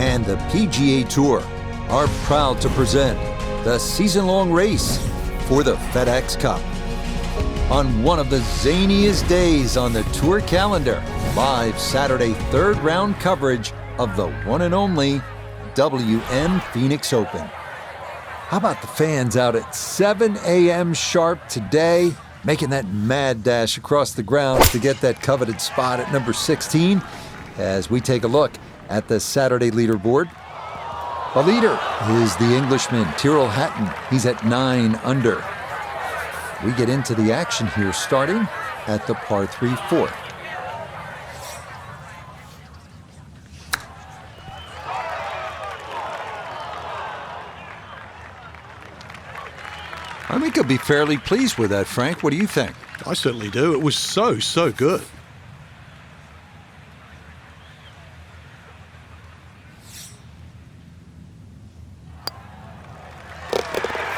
and the PGA Tour are proud to present the season-long race for the FedEx Cup. On one of the zaniest days on the tour calendar, live Saturday third round coverage of the one and only WM Phoenix Open. How about the fans out at 7 a.m. sharp today, making that mad dash across the grounds to get that coveted spot at number 16, as we take a look at the Saturday leaderboard. The leader is the Englishman, Tyrrell Hatton. He's at 9 under. We get into the action here, starting at the par 3 fourth. I think he'll be fairly pleased with that, Frank. What do you think? I certainly do. It was so good.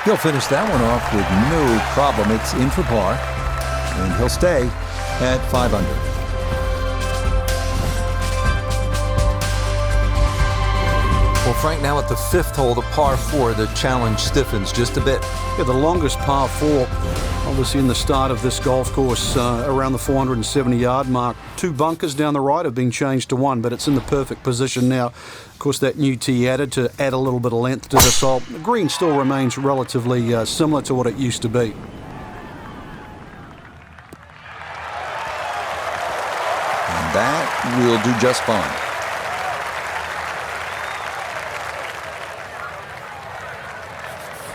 He'll finish that one off with no problem. It's in for par, and he'll stay at 5 under. Well, Frank, now at the fifth hole, the par 4, the challenge stiffens just a bit. Yeah, the longest par 4, obviously in the start of this golf course, around the 470-yard mark. 2 bunkers down the right have been changed to 1, but it's in the perfect position now. Of course, that new tee added to add a little bit of length to this hole. The green still remains relatively similar to what it used to be. And that will do just fine.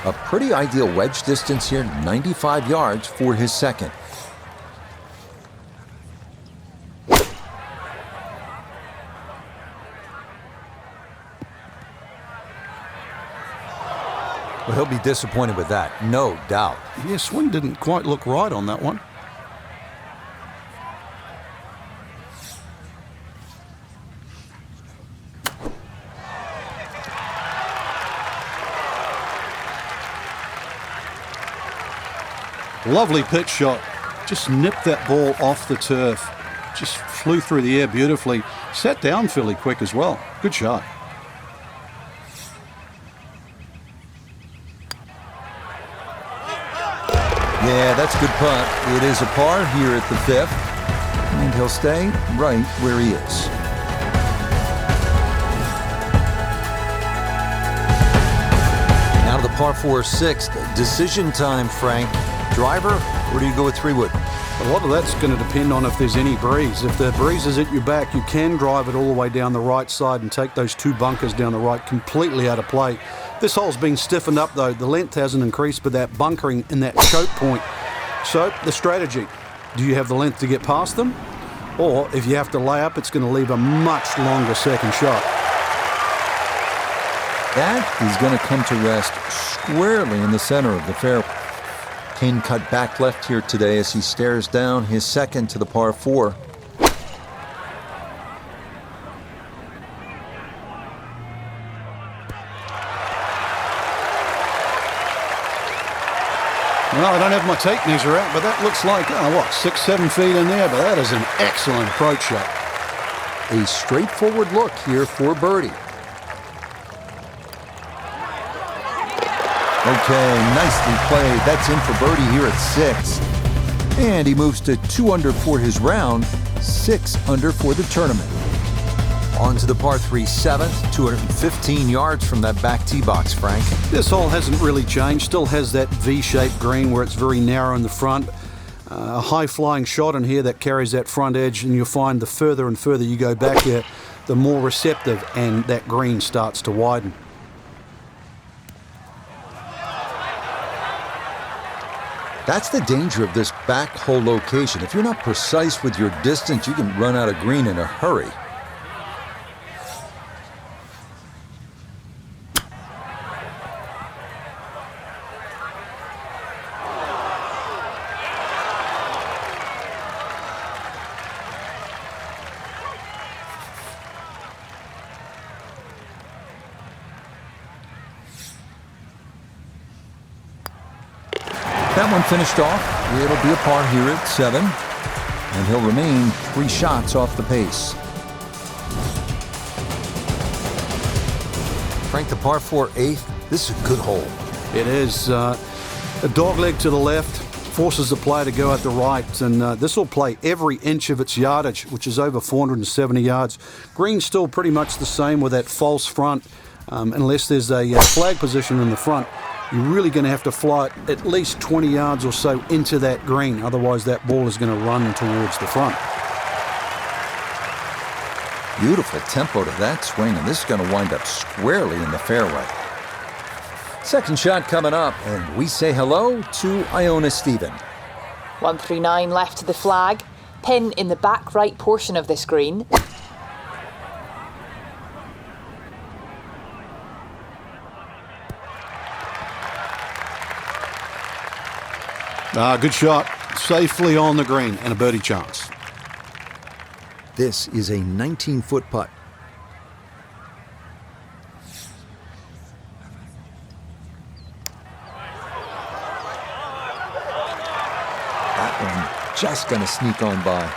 A pretty ideal wedge distance here, 95 yards for his second. Well, he'll be disappointed with that, no doubt. Yeah, swing didn't quite look right on that one. Lovely pitch shot. Just nipped that ball off the turf. Just flew through the air beautifully. Sat down fairly quick as well. Good shot. Yeah, that's a good putt. It is a par here at the fifth, and he'll stay right where he is. Now to the par 4 sixth. Decision time, Frank. Driver, or do you go with 3-wood? A lot of that's going to depend on if there's any breeze. If the breeze is at your back, you can drive it all the way down the right side and take those 2 bunkers down the right completely out of play. This hole's been stiffened up though. The length hasn't increased, but that bunkering in that choke point. So the strategy, do you have the length to get past them? Or if you have to lay up, it's going to leave a much longer second shot. That is going to come to rest squarely in the center of the fairway. Kane cut back left here today as he stares down his second to the par 4. Well, I don't have my tape measure out, but that looks like, 6-7 feet in there, but that is an excellent approach shot. A straightforward look here for birdie. Okay, nicely played. That's in for birdie here at 6. And he moves to 2 under for his round, 6 under for the tournament. On to the par 3 7th, 215 yards from that back tee box, Frank. This hole hasn't really changed. Still has that V-shaped green where it's very narrow in the front. A high-flying shot in here that carries that front edge, and you'll find the further and further you go back there, the more receptive and that green starts to widen. That's the danger of this back hole location. If you're not precise with your distance, you can run out of green in a hurry. That one finished off. It'll be a par here at 7, and he'll remain 3 shots off the pace. Frank, the par 4 8th, this is a good hole. It is a dogleg to the left, forces the player to go out the right, and this will play every inch of its yardage, which is over 470 yards. Green's still pretty much the same with that false front, unless there's a flag position in the front. You're really going to have to fly it at least 20 yards or so into that green, otherwise that ball is going to run towards the front. Beautiful tempo to that swing, and this is going to wind up squarely in the fairway. Second shot coming up, and we say hello to Iona Stephen. 139 left to the flag. Pin in the back right portion of this green. Good shot. Safely on the green and a birdie chance. This is a 19-foot putt. That one just going to sneak on by.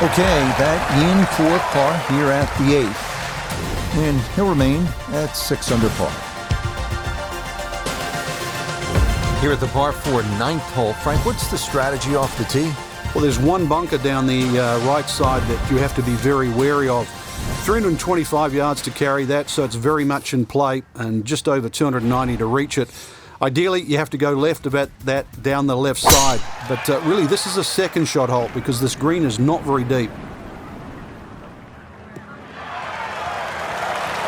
Okay, that in for par here at the 8th. And he'll remain at 6 under par. Here at the par 4 9th hole, Frank, what's the strategy off the tee? Well, there's one bunker down the right side that you have to be very wary of. 325 yards to carry that, so it's very much in play, and just over 290 to reach it. Ideally, you have to go left about that down the left side, but really this is a second shot hole because this green is not very deep.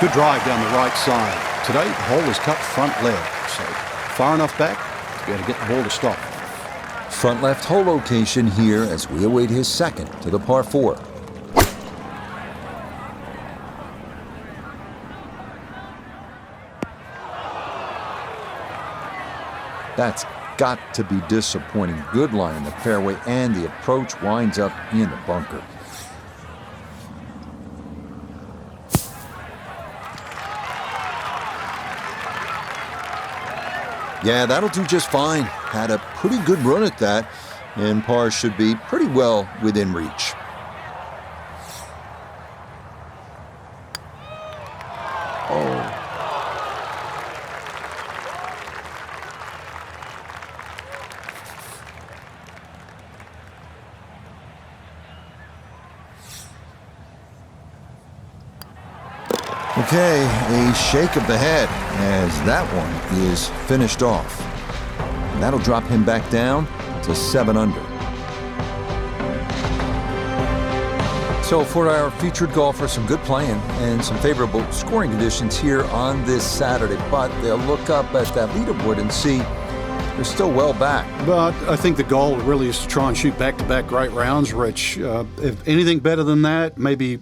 Good drive down the right side. Today, the hole is cut front left, so far enough back to be able to get the ball to stop. Front left hole location here as we await his second to the par 4. That's got to be disappointing. Good line in the fairway, and the approach winds up in the bunker. Yeah, that'll do just fine. Had a pretty good run at that, and par should be pretty well within reach. Oh. Okay, a shake of the head as that one is finished off. And that'll drop him back down to 7 under. So for our featured golfer, some good playing and some favorable scoring conditions here on this Saturday. But they'll look up at that leaderboard and see they're still well back. But I think the goal really is to try and shoot back-to-back great rounds, Rich. If anything better than that, maybe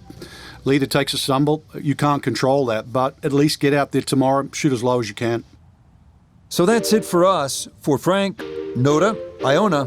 leader takes a stumble. You can't control that, but at least get out there tomorrow, shoot as low as you can. So that's it for us. For Frank, Noda, Iona,